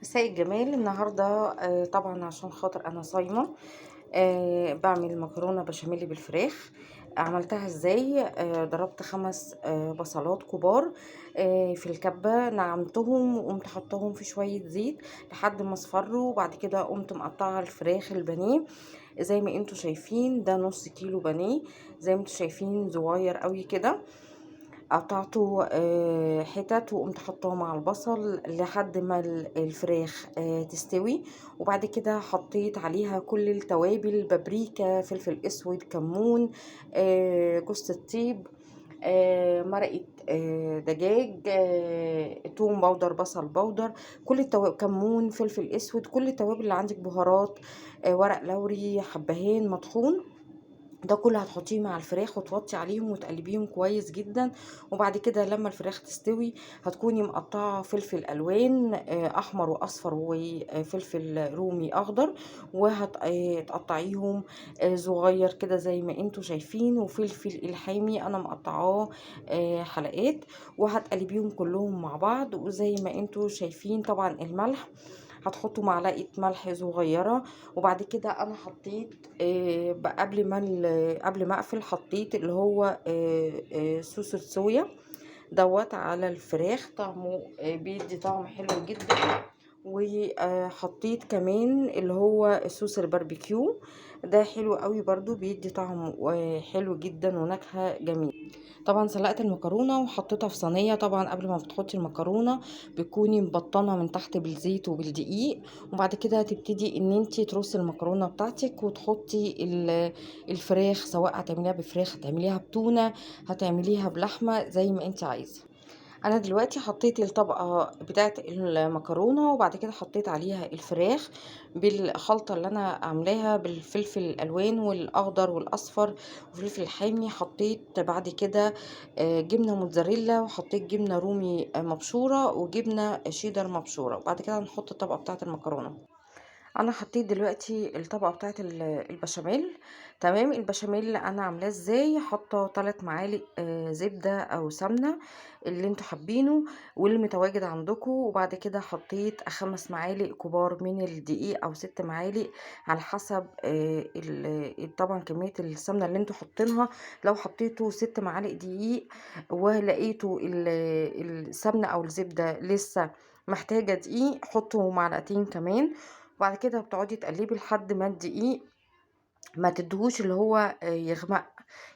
مساء الجمال النهارده. طبعا عشان خاطر انا صايمه. بعمل مكرونه بشاميل بالفراخ. عملتها ازاي؟ ضربت 5 بصلات كبار في الكبه، نعمتهم وقمت حطهم في شويه زيت لحد ما اصفروا، وبعد كده قمت مقطعه الفراخ البانيه زي ما انتوا شايفين. ده نص كيلو بانيه زي ما انتوا شايفين، صغير قوي كده. قطعته حتت وقمت حطاه مع البصل لحد ما الفراخ تستوي. وبعد كده حطيت عليها كل التوابل: بابريكا، فلفل اسود، كمون، جوز الطيب، مرقة دجاج، توم باودر، بصل باودر، كل التوابل، كمون، فلفل اسود، كل التوابل اللي عندك، بهارات، ورق لوري، حبهان مطحون. ده كله هتحطيه مع الفراخ وتوطي عليهم وتقلبيهم كويس جدا. وبعد كده لما الفراخ تستوي هتكوني مقطعه فلفل الوان احمر واصفر وفلفل رومي اخضر، وهتقطعيهم صغير كده زي ما انتوا شايفين. وفلفل الحامي انا مقطعاه حلقات، وهتقلبيهم كلهم مع بعض. وزي ما انتوا شايفين طبعا الملح هتحطوا معلقه ملح صغيره. وبعد كده انا حطيت قبل ما اقفل حطيت اللي هو صوص الصويا دوت على الفراخ. طعمه بيدي طعم حلو جدا. وحطيت كمان اللي هو صوص الباربيكيو، ده حلو قوي برضو، بيدي طعم حلو جدا ونكهة جميلة. طبعا سلقت المكرونه وحطيتها في صينيه. طبعا قبل ما بتحطي المكرونه بتكوني مبطنه من تحت بالزيت وبالدقيق، وبعد كده تبتدي ان انتي ترصي المكرونه بتاعتك وتحطي الفراخ، سواء هتعمليها بفراخ، هتعمليها بتونه، هتعمليها بلحمه، زي ما انتي عايزه. انا دلوقتي حطيت الطبقه بتاعه المكرونه، وبعد كده حطيت عليها الفراخ بالخلطه اللي انا عاملاها بالفلفل الالوان والاخضر والاصفر وفلفل الحامي. حطيت بعد كده جبنه موتزاريلا، وحطيت جبنه رومي مبشوره، وجبنه شيدر مبشوره. وبعد كده هنحط الطبقه بتاعه المكرونه. انا حطيت دلوقتي الطبقه بتاعه البشاميل. تمام. البشاميل اللي انا عاملاه ازاي: حاطه 3 معالق زبده او سمنه اللي انتوا حابينه واللي متواجد عندكم. وبعد كده حطيت 5 معالق كبار من الدقيق او 6 معالق على حسب طبعا كميه السمنه اللي انتوا حاطينها. لو حطيتوا 6 معالق دقيق ولقيتوا السمنه او الزبده لسه محتاجه دقيق، حطوا معلقتين كمان. وبعد كده بتقعدي تقلبي لحد ما الدقيق ما تدهوش اللي هو يغمق،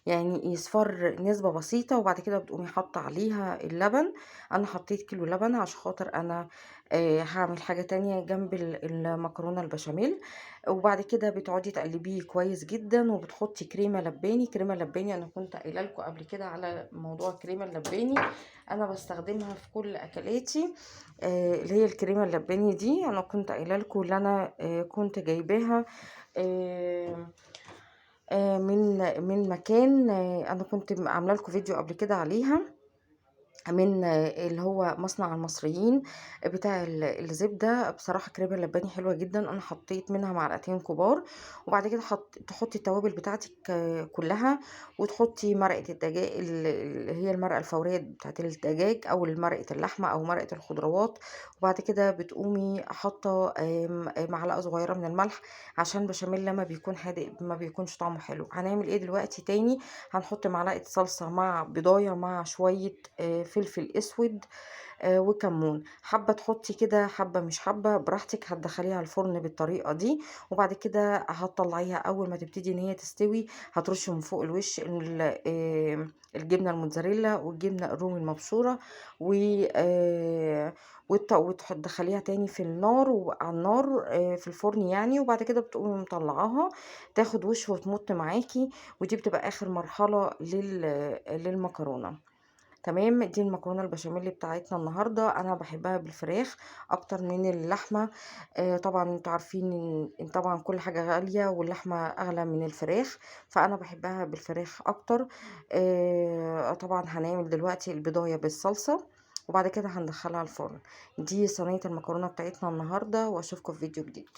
يعني يصفر نسبة بسيطة. وبعد كده بتقومي حاطة عليها اللبن. انا حطيت كيلو لبن عشان خاطر انا هعمل حاجة تانية جنب المكرونة البشاميل. وبعد كده بتقعدي تقلبيه كويس جدا، وبتحطي كريمة لباني. كريمة لباني انا كنت قايله لكم قبل كده على موضوع الكريمة اللباني، انا بستخدمها في كل اكلاتي. اللي هي الكريمة اللباني دي انا كنت قايله لكم اللي انا كنت جايباها آه، من مكان. انا كنت عامله لكم فيديو قبل كده عليها، من اللي هو مصنع المصريين بتاع الزبدة. بصراحة كريمة اللباني حلوة جدا. انا حطيت منها معلقتين كبار. وبعد كده تحطي التوابل بتاعتك كلها، وتحطي مرقة الدجاج اللي هي المرقة الفورية بتاعت الدجاج او مرقة اللحمة او مرقة الخضروات. وبعد كده بتقومي حاطة معلقة صغيرة من الملح، عشان بشاميل لما بيكون حادق ما بيكونش طعمه حلو. هنعمل ايه دلوقتي تاني؟ هنحط معلقة صلصة مع بضاية مع شوية فلفل اسود وكمون. حابه تحطي كده، حابه مش حابه براحتك. هتدخليها الفرن بالطريقه دي. وبعد كده هتطلعيها اول ما تبتدي ان هي تستوي. هترشي من فوق الوش الجبنه الموتزاريلا والجبنه الرومي المبشوره، و وتدخليها تاني في النار، وعلى النار في الفرن يعني. وبعد كده بتقومي مطلعاها تاخد وش وتمط معاكي. ودي بتبقى اخر مرحله للمكرونه. تمام. دي المكرونه البشاميل بتاعتنا النهارده. انا بحبها بالفراخ اكتر من اللحمه. طبعا انتوا عارفين ان طبعا كل حاجه غاليه واللحمه اغلى من الفراخ، فانا بحبها بالفراخ اكتر. طبعا هنعمل دلوقتي البضايه بالصلصه، وبعد كده هندخلها الفرن. دي صينيه المكرونه بتاعتنا النهارده، واشوفكم في فيديو جديد.